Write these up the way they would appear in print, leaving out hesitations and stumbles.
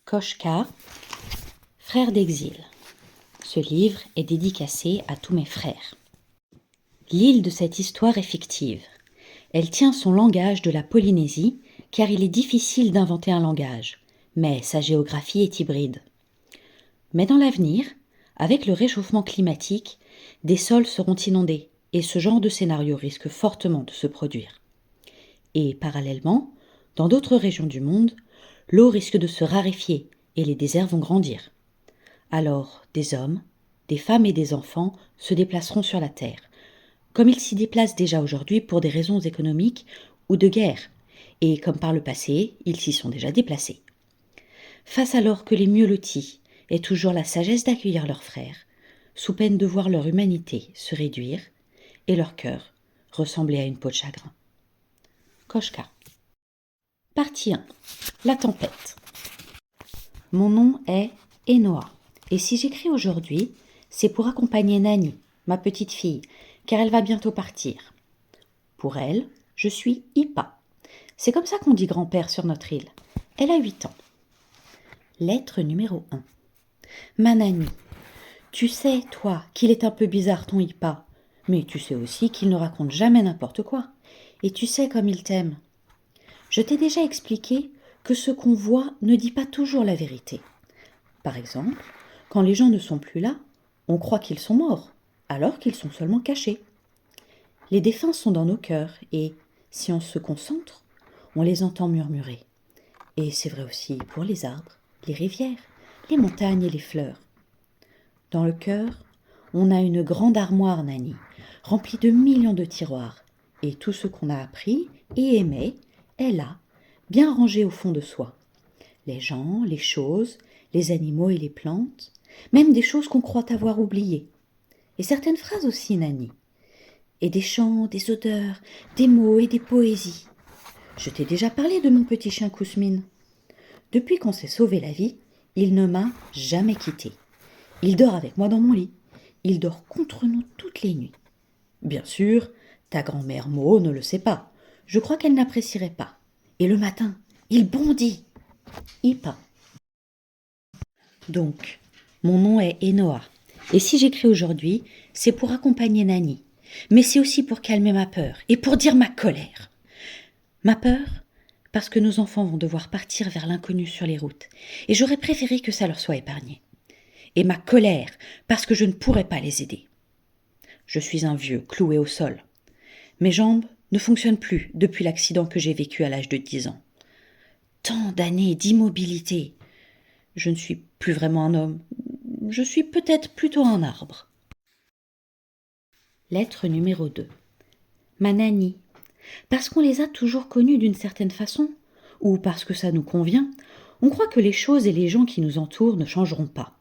Koshka, frère d'exil. Ce livre est dédicacé à tous mes frères. L'île de cette histoire est fictive. Elle tient son langage de la Polynésie, car il est difficile d'inventer un langage, mais sa géographie est hybride. Mais dans l'avenir, avec le réchauffement climatique, des sols seront inondés, et ce genre de scénario risque fortement de se produire. Et parallèlement, dans d'autres régions du monde, l'eau risque de se raréfier et les déserts vont grandir. Alors, des hommes, des femmes et des enfants se déplaceront sur la Terre, comme ils s'y déplacent déjà aujourd'hui pour des raisons économiques ou de guerre, et comme par le passé, ils s'y sont déjà déplacés. Face alors que les mieux lotis aient toujours la sagesse d'accueillir leurs frères, sous peine de voir leur humanité se réduire et leur cœur ressembler à une peau de chagrin. Koshka. Partie 1. La tempête. Mon nom est Enoa, et si j'écris aujourd'hui, c'est pour accompagner Nani, ma petite fille, car elle va bientôt partir. Pour elle, je suis Ipa. C'est comme ça qu'on dit grand-père sur notre île. Elle a 8 ans. Lettre numéro 1. Ma Nani, tu sais, toi, qu'il est un peu bizarre ton Ipa, mais tu sais aussi qu'il ne raconte jamais n'importe quoi, et tu sais comme il t'aime. Je t'ai déjà expliqué que ce qu'on voit ne dit pas toujours la vérité. Par exemple, quand les gens ne sont plus là, on croit qu'ils sont morts, alors qu'ils sont seulement cachés. Les défunts sont dans nos cœurs et, si on se concentre, on les entend murmurer. Et c'est vrai aussi pour les arbres, les rivières, les montagnes et les fleurs. Dans le cœur, on a une grande armoire, Nani, remplie de millions de tiroirs, et tout ce qu'on a appris et aimé est là, bien rangé au fond de soi. Les gens, les choses, les animaux et les plantes, même des choses qu'on croit avoir oubliées. Et certaines phrases aussi, Nani. Et des chants, des odeurs, des mots et des poésies. Je t'ai déjà parlé de mon petit chien Kousmine. Depuis qu'on s'est sauvé la vie, il ne m'a jamais quitté. Il dort avec moi dans mon lit. Il dort contre nous toutes les nuits. Bien sûr, ta grand-mère Mo ne le sait pas. Je crois qu'elle n'apprécierait pas. Et le matin, il bondit. Ipa. Donc, mon nom est Enoa. Et si j'écris aujourd'hui, c'est pour accompagner Nani. Mais c'est aussi pour calmer ma peur et pour dire ma colère. Ma peur, parce que nos enfants vont devoir partir vers l'inconnu sur les routes. Et j'aurais préféré que ça leur soit épargné. Et ma colère, parce que je ne pourrais pas les aider. Je suis un vieux, cloué au sol. Mes jambes ne fonctionnent plus depuis l'accident que j'ai vécu à l'âge de 10 ans. Tant d'années d'immobilité. Je ne suis plus vraiment un homme. Je suis peut-être plutôt un arbre. Lettre numéro 2. Ma Nani. Parce qu'on les a toujours connus d'une certaine façon, ou parce que ça nous convient, on croit que les choses et les gens qui nous entourent ne changeront pas.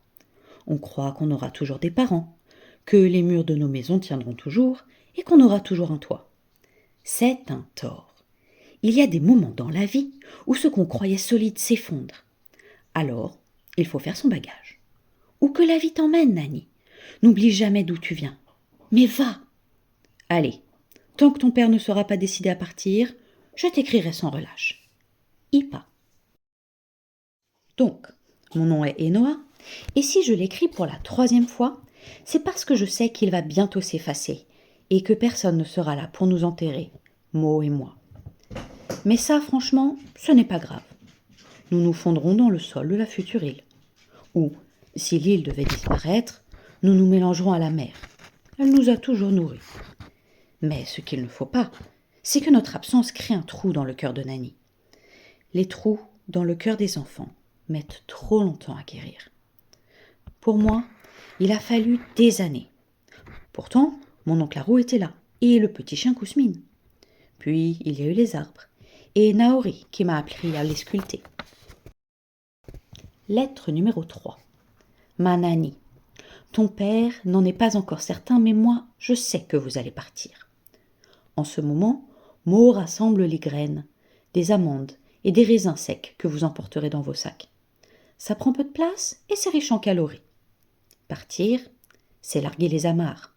On croit qu'on aura toujours des parents, que les murs de nos maisons tiendront toujours et qu'on aura toujours un toit. C'est un tort. Il y a des moments dans la vie où ce qu'on croyait solide s'effondre. Alors, il faut faire son bagage. Où que la vie t'emmène, Nani. N'oublie jamais d'où tu viens. Mais va. Allez, tant que ton père ne sera pas décidé à partir, je t'écrirai sans relâche. Ipa. Donc, mon nom est Enoa, et si je l'écris pour la 3e fois, c'est parce que je sais qu'il va bientôt s'effacer, et que personne ne sera là pour nous enterrer, Mo et moi. Mais ça, franchement, ce n'est pas grave. Nous nous fondrons dans le sol de la future île. Ou, si l'île devait disparaître, nous nous mélangerons à la mer. Elle nous a toujours nourris. Mais ce qu'il ne faut pas, c'est que notre absence crée un trou dans le cœur de Nani. Les trous dans le cœur des enfants mettent trop longtemps à guérir. Pour moi, il a fallu des années. Pourtant, mon oncle Haru était là, et le petit chien Kousmine. Puis, il y a eu les arbres, et Naori qui m'a appris à les sculpter. Lettre numéro 3. Ma Nani. Ton père n'en est pas encore certain, mais moi, je sais que vous allez partir. En ce moment, Mo rassemble les graines, des amandes et des raisins secs que vous emporterez dans vos sacs. Ça prend peu de place et c'est riche en calories. Partir, c'est larguer les amarres.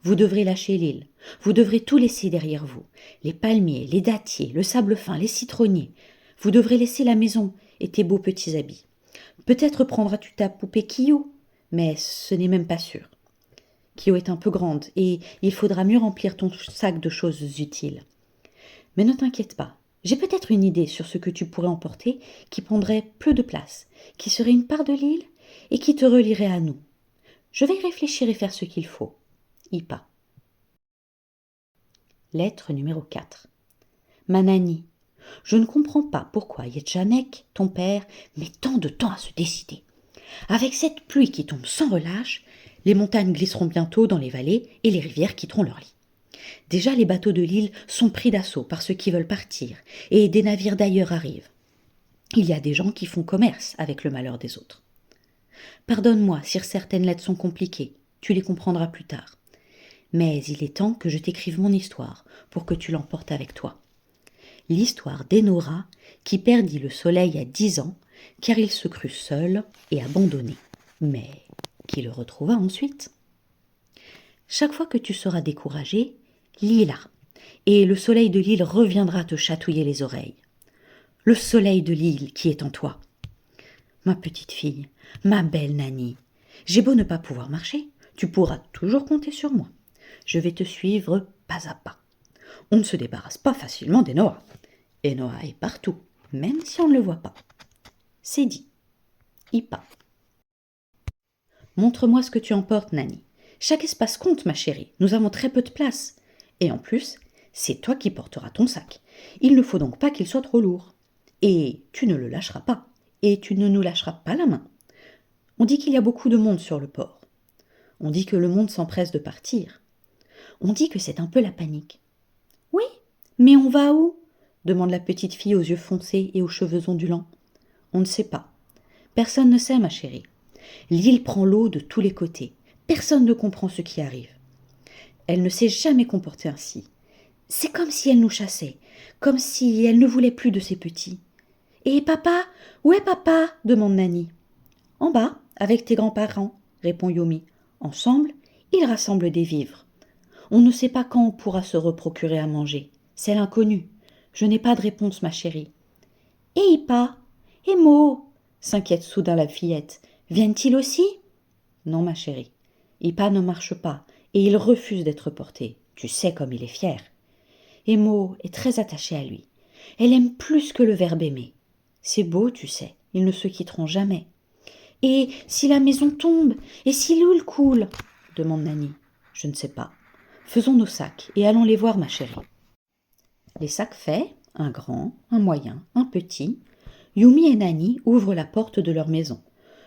Vous devrez lâcher l'île, vous devrez tout laisser derrière vous, les palmiers, les dattiers, le sable fin, les citronniers. Vous devrez laisser la maison et tes beaux petits habits. Peut-être prendras-tu ta poupée Kyo, mais ce n'est même pas sûr. Kyo est un peu grande et il faudra mieux remplir ton sac de choses utiles. Mais ne t'inquiète pas, j'ai peut-être une idée sur ce que tu pourrais emporter qui prendrait peu de place, qui serait une part de l'île et qui te relierait à nous. Je vais y réfléchir et faire ce qu'il faut. Ipa. Lettre numéro 4. Manani, je ne comprends pas pourquoi Yetchanek, ton père, met tant de temps à se décider. Avec cette pluie qui tombe sans relâche, les montagnes glisseront bientôt dans les vallées et les rivières quitteront leur lit. Déjà les bateaux de l'île sont pris d'assaut par ceux qui veulent partir, et des navires d'ailleurs arrivent. Il y a des gens qui font commerce avec le malheur des autres. Pardonne-moi si certaines lettres sont compliquées, tu les comprendras plus tard. Mais il est temps que je t'écrive mon histoire pour que tu l'emportes avec toi. L'histoire d'Enora qui perdit le soleil à 10 ans car il se crut seul et abandonné, mais qui le retrouva ensuite. Chaque fois que tu seras découragé, lis là, et le soleil de l'île reviendra te chatouiller les oreilles. Le soleil de l'île qui est en toi. Ma petite fille, ma belle Nani, j'ai beau ne pas pouvoir marcher, tu pourras toujours compter sur moi. Je vais te suivre pas à pas. On ne se débarrasse pas facilement d'Enoa. Enoa est partout, même si on ne le voit pas. C'est dit. Ipa. Montre-moi ce que tu emportes, Nani. Chaque espace compte, ma chérie. Nous avons très peu de place. Et en plus, c'est toi qui porteras ton sac. Il ne faut donc pas qu'il soit trop lourd. Et tu ne le lâcheras pas. Et tu ne nous lâcheras pas la main. On dit qu'il y a beaucoup de monde sur le port. On dit que le monde s'empresse de partir. On dit que c'est un peu la panique. Oui, mais on va où ? Demande la petite fille aux yeux foncés et aux cheveux ondulants. On ne sait pas. Personne ne sait, ma chérie. L'île prend l'eau de tous les côtés. Personne ne comprend ce qui arrive. Elle ne s'est jamais comportée ainsi. C'est comme si elle nous chassait, comme si elle ne voulait plus de ses petits. Et papa ? Où est papa ? Demande Nani. En bas, avec tes grands-parents, répond Yomi. Ensemble, ils rassemblent des vivres. On ne sait pas quand on pourra se reprocurer à manger. C'est l'inconnu. Je n'ai pas de réponse, ma chérie. Et Ipa ? Et Mo ? S'inquiète soudain la fillette. Viennent-ils aussi ? Non, ma chérie. Ipa ne marche pas et il refuse d'être porté. Tu sais comme il est fier. Et Mo est très attachée à lui. Elle aime plus que le verbe aimer. C'est beau, tu sais. Ils ne se quitteront jamais. Et si la maison tombe ? Et si l'eau coule ? Demande Nani. Je ne sais pas. Faisons nos sacs et allons les voir, ma chérie. Les sacs faits, un grand, un moyen, un petit, Yumi et Nani ouvrent la porte de leur maison,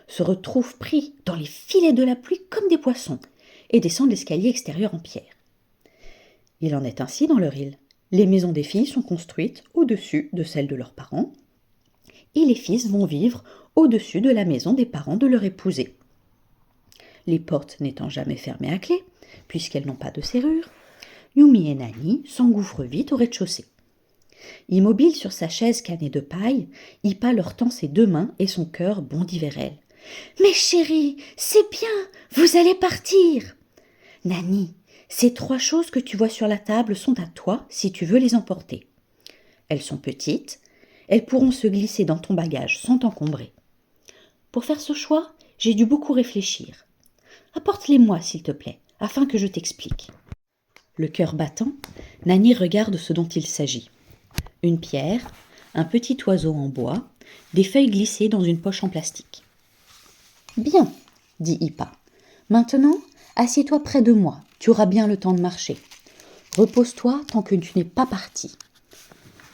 se retrouvent pris dans les filets de la pluie comme des poissons et descendent l'escalier extérieur en pierre. Il en est ainsi dans leur île. Les maisons des filles sont construites au-dessus de celles de leurs parents et les fils vont vivre au-dessus de la maison des parents de leur épousée. Les portes n'étant jamais fermées à clé, puisqu'elles n'ont pas de serrure, Yumi et Nani s'engouffrent vite au rez-de-chaussée. Immobile sur sa chaise canée de paille, Ipa leur tend ses 2 mains et son cœur bondit vers elle. « Mais chérie, c'est bien, vous allez partir !»« Nani, ces 3 choses que tu vois sur la table sont à toi si tu veux les emporter. Elles sont petites, elles pourront se glisser dans ton bagage sans t'encombrer. Pour faire ce choix, j'ai dû beaucoup réfléchir. Apporte-les-moi, s'il te plaît, afin que je t'explique. » Le cœur battant, Nani regarde ce dont il s'agit. Une pierre, un petit oiseau en bois, des feuilles glissées dans une poche en plastique. « Bien, dit Ipa. Maintenant, assieds-toi près de moi, tu auras bien le temps de marcher. Repose-toi tant que tu n'es pas parti. »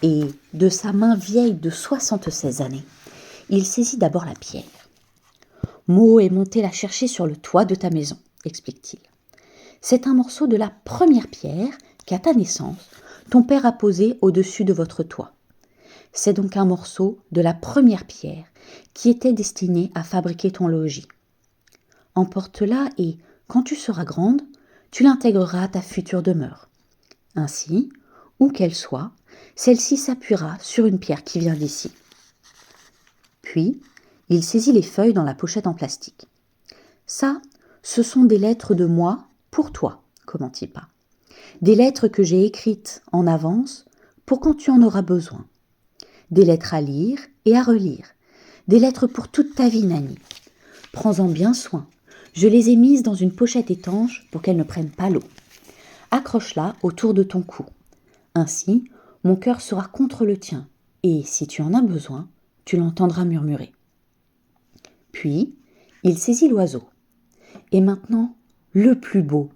Et, de sa main vieille de 76 années, il saisit d'abord la pierre. « Mo est monté la chercher sur le toit de ta maison, explique-t-il. C'est un morceau de la première pierre qu'à ta naissance, ton père a posé au-dessus de votre toit. C'est donc un morceau de la première pierre qui était destiné à fabriquer ton logis. Emporte-la et, quand tu seras grande, tu l'intégreras à ta future demeure. Ainsi, où qu'elle soit, celle-ci s'appuiera sur une pierre qui vient d'ici. » Puis, il saisit les feuilles dans la pochette en plastique. « Ça, ce sont des lettres de moi pour toi, commente Ipa. Des lettres que j'ai écrites en avance pour quand tu en auras besoin. Des lettres à lire et à relire. Des lettres pour toute ta vie, Nani. Prends-en bien soin. Je les ai mises dans une pochette étanche pour qu'elles ne prennent pas l'eau. Accroche-la autour de ton cou. Ainsi, mon cœur sera contre le tien, et si tu en as besoin, tu l'entendras murmurer. » Puis, il saisit l'oiseau. « Et maintenant, le plus beau.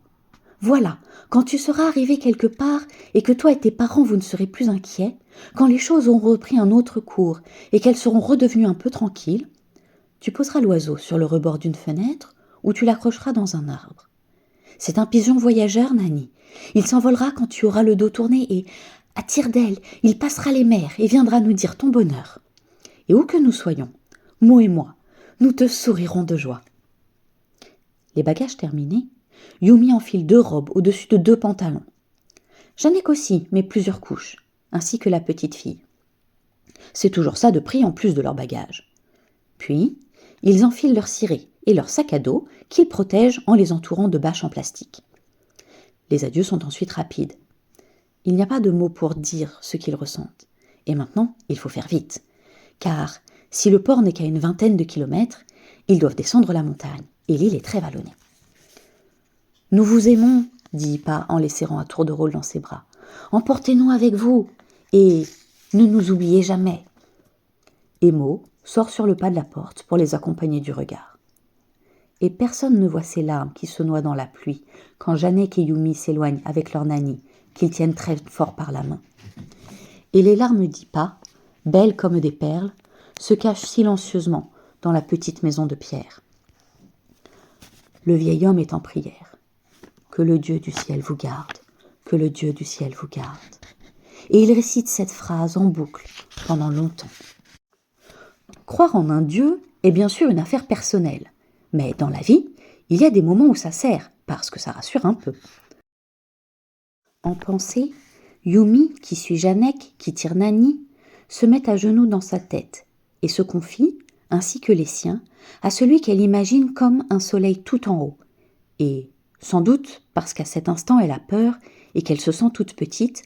Voilà, quand tu seras arrivé quelque part et que toi et tes parents vous ne serez plus inquiets, quand les choses auront repris un autre cours et qu'elles seront redevenues un peu tranquilles, tu poseras l'oiseau sur le rebord d'une fenêtre ou tu l'accrocheras dans un arbre. C'est un pigeon voyageur, Nani. Il s'envolera quand tu auras le dos tourné et, à tire-d'aile, il passera les mers et viendra nous dire ton bonheur. Et où que nous soyons, Mo et moi, nous te sourirons de joie. » Les bagages terminés, Yumi enfile 2 robes au-dessus de 2 pantalons. Janek aussi met plusieurs couches, ainsi que la petite fille. C'est toujours ça de prix en plus de leurs bagages. Puis, ils enfilent leurs cirés et leurs sacs à dos qu'ils protègent en les entourant de bâches en plastique. Les adieux sont ensuite rapides. Il n'y a pas de mots pour dire ce qu'ils ressentent. Et maintenant, il faut faire vite. Car si le port n'est qu'à une 20aine de kilomètres, ils doivent descendre la montagne, et l'île est très vallonnée. « Nous vous aimons, » dit Ipa en les serrant à tour de rôle dans ses bras. « Emportez-nous avec vous, et ne nous oubliez jamais. » Et Mo sort sur le pas de la porte pour les accompagner du regard. Et personne ne voit ces larmes qui se noient dans la pluie quand Janek et Yumi s'éloignent avec leur Nani, qu'ils tiennent très fort par la main. Et les larmes d'Ipa, belles comme des perles, se cachent silencieusement dans la petite maison de pierre. Le vieil homme est en prière. Que le Dieu du ciel vous garde, que le Dieu du ciel vous garde. Et il récite cette phrase en boucle pendant longtemps. Croire en un Dieu est bien sûr une affaire personnelle, mais dans la vie, il y a des moments où ça sert, parce que ça rassure un peu. En pensée, Yumi, qui suit Janek, qui tire Nani, se met à genoux dans sa tête et se confie, ainsi que les siens, à celui qu'elle imagine comme un soleil tout en haut. Et, sans doute parce qu'à cet instant elle a peur et qu'elle se sent toute petite,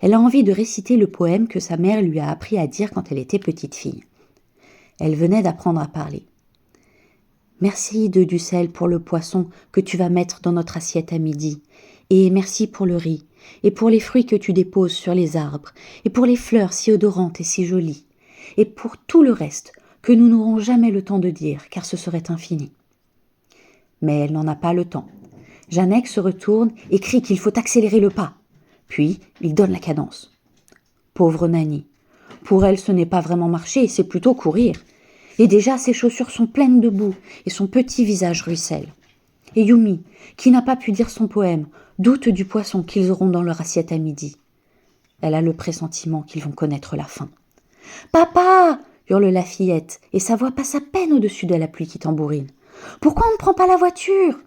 elle a envie de réciter le poème que sa mère lui a appris à dire quand elle était petite fille. Elle venait d'apprendre à parler. « Merci, Dieu du sel, pour le poisson que tu vas mettre dans notre assiette à midi, et merci pour le riz, et pour les fruits que tu déposes sur les arbres, et pour les fleurs si odorantes et si jolies, et pour tout le reste que nous n'aurons jamais le temps de dire, car ce serait infini. » Mais elle n'en a pas le temps. Janek se retourne et crie qu'il faut accélérer le pas. Puis, il donne la cadence. Pauvre Nani. Pour elle, ce n'est pas vraiment marcher, c'est plutôt courir. Et déjà, ses chaussures sont pleines de boue et son petit visage ruisselle. Et Yumi, qui n'a pas pu dire son poème, doute du poisson qu'ils auront dans leur assiette à midi. Elle a le pressentiment qu'ils vont connaître la faim. « Papa !» hurle la fillette, et sa voix passe à peine au-dessus de la pluie qui tambourine. « Pourquoi on ne prend pas la voiture ?»«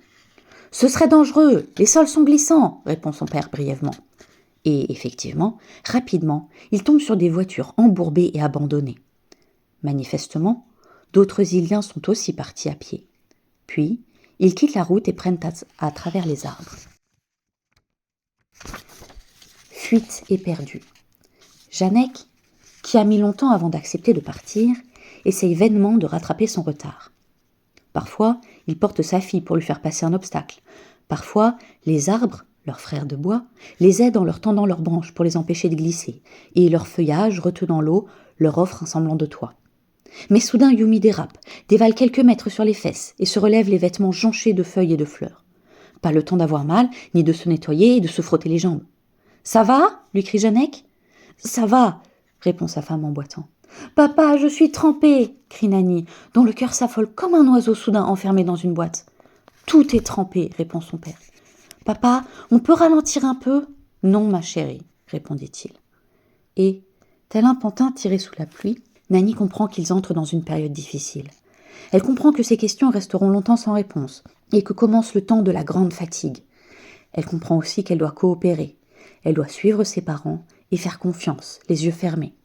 Ce serait dangereux, les sols sont glissants !» répond son père brièvement. Et effectivement, rapidement, il tombe sur des voitures embourbées et abandonnées. Manifestement, d'autres Iliens sont aussi partis à pied. Puis, ils quittent la route et prennent à travers les arbres. Fuite éperdue. Janek, qui a mis longtemps avant d'accepter de partir, essaye vainement de rattraper son retard. Parfois, il porte sa fille pour lui faire passer un obstacle. Parfois, les arbres, leurs frères de bois, les aident en leur tendant leurs branches pour les empêcher de glisser, et leur feuillage, retenant l'eau, leur offre un semblant de toit. Mais soudain, Yumi dérape, dévale quelques mètres sur les fesses et se relève les vêtements jonchés de feuilles et de fleurs. Pas le temps d'avoir mal, ni de se nettoyer et de se frotter les jambes. « Ça va ?» lui crie Janek. « Ça va !» répond sa femme en boitant. « Papa, je suis trempée !» crie Nani, dont le cœur s'affole comme un oiseau soudain enfermé dans une boîte. « Tout est trempé !» répond son père. « Papa, on peut ralentir un peu ?»« Non, ma chérie, » répondit-il. Et, tel un pantin tiré sous la pluie, Nani comprend qu'ils entrent dans une période difficile. Elle comprend que ces questions resteront longtemps sans réponse et que commence le temps de la grande fatigue. Elle comprend aussi qu'elle doit coopérer. Elle doit suivre ses parents et faire confiance, les yeux fermés.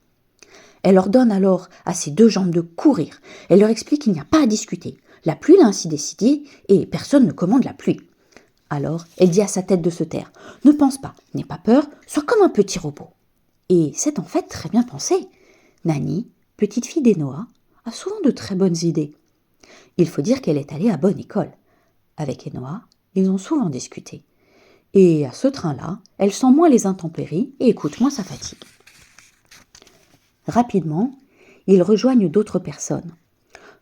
Elle ordonne alors à ses 2 jambes de courir. Elle leur explique qu'il n'y a pas à discuter. La pluie l'a ainsi décidé et personne ne commande la pluie. Alors, elle dit à sa tête de se taire. Ne pense pas, n'aie pas peur, sois comme un petit robot. Et c'est en fait très bien pensé. Nani, petite fille d'Enoa, a souvent de très bonnes idées. Il faut dire qu'elle est allée à bonne école. Avec Enoa, ils ont souvent discuté. Et à ce train-là, elle sent moins les intempéries et écoute moins sa fatigue. Rapidement, ils rejoignent d'autres personnes.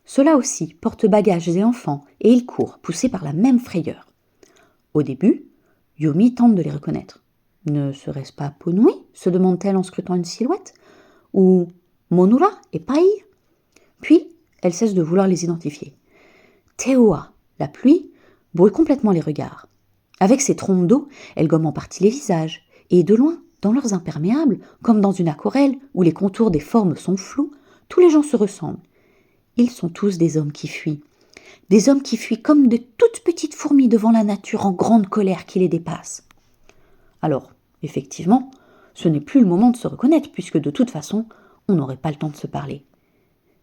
Ceux-là aussi portent bagages et enfants et ils courent, poussés par la même frayeur. Au début, Yumi tente de les reconnaître. Ne serait-ce pas Ponui se demande-t-elle en scrutant une silhouette. Ou Monura et Pai. Puis, elle cesse de vouloir les identifier. Teoa, la pluie, brouille complètement les regards. Avec ses trompes d'eau, elle gomme en partie les visages. Et de loin, dans leurs imperméables, comme dans une aquarelle où les contours des formes sont flous, tous les gens se ressemblent. Ils sont tous des hommes qui fuient. Des hommes qui fuient comme de toutes petites fourmis devant la nature en grande colère qui les dépasse. Alors, effectivement, ce n'est plus le moment de se reconnaître puisque de toute façon, on n'aurait pas le temps de se parler.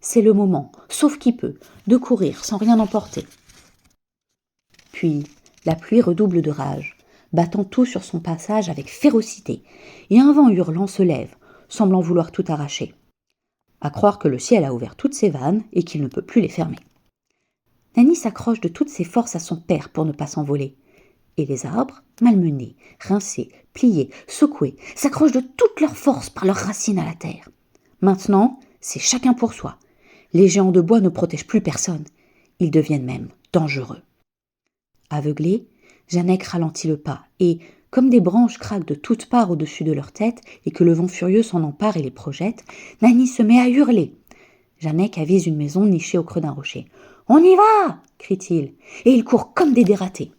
C'est le moment, sauf qui peut, de courir sans rien emporter. Puis, la pluie redouble de rage, battant tout sur son passage avec férocité, et un vent hurlant se lève, semblant vouloir tout arracher. À croire que le ciel a ouvert toutes ses vannes et qu'il ne peut plus les fermer. Nani s'accroche de toutes ses forces à son père pour ne pas s'envoler. Et les arbres, malmenés, rincés, pliés, secoués, s'accrochent de toutes leurs forces par leurs racines à la terre. Maintenant, c'est chacun pour soi. Les géants de bois ne protègent plus personne. Ils deviennent même dangereux. Aveuglée, Janek ralentit le pas et, comme des branches craquent de toutes parts au-dessus de leur tête et que le vent furieux s'en empare et les projette, Nani se met à hurler. Janek avise une maison nichée au creux d'un rocher. « On y va !» crie-t-il, et il court comme des dératés.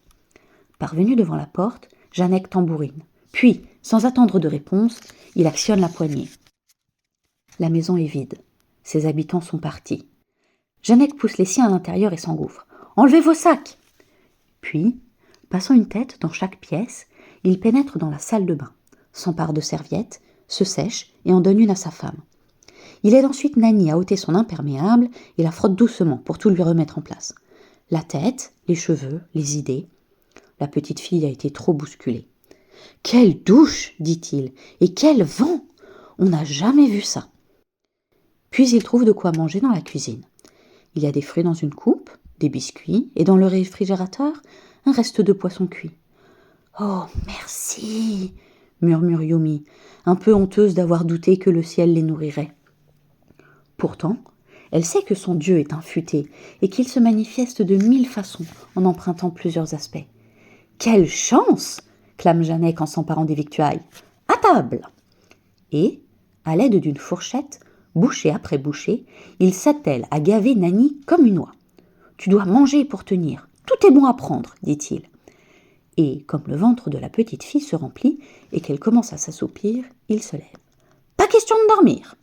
Parvenu devant la porte, Janek tambourine. Puis, sans attendre de réponse, il actionne la poignée. La maison est vide. Ses habitants sont partis. Janek pousse les siens à l'intérieur et s'engouffre. « Enlevez vos sacs !» Puis, passant une tête dans chaque pièce, il pénètre dans la salle de bain, s'empare de serviettes, se sèche et en donne une à sa femme. Il aide ensuite Nani à ôter son imperméable et la frotte doucement pour tout lui remettre en place. La tête, les cheveux, les idées. La petite fille a été trop bousculée. « Quelle douche !» dit-il. « Et quel vent ! On n'a jamais vu ça !» Puis il trouve de quoi manger dans la cuisine. Il y a des fruits dans une coupe, des biscuits, et dans le réfrigérateur, un reste de poisson cuit. « Oh, merci !» murmure Yumi, un peu honteuse d'avoir douté que le ciel les nourrirait. Pourtant, elle sait que son Dieu est infûté et qu'il se manifeste de 1000 façons en empruntant plusieurs aspects. « Quelle chance !» clame Janek en s'emparant des victuailles. « À table !» Et, à l'aide d'une fourchette, bouchée après bouchée, il s'attelle à gaver Nani comme une oie. « Tu dois manger pour tenir, tout est bon à prendre, dit-il. » Et comme le ventre de la petite fille se remplit et qu'elle commence à s'assoupir, il se lève. « Pas question de dormir !»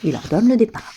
Il ordonne le départ.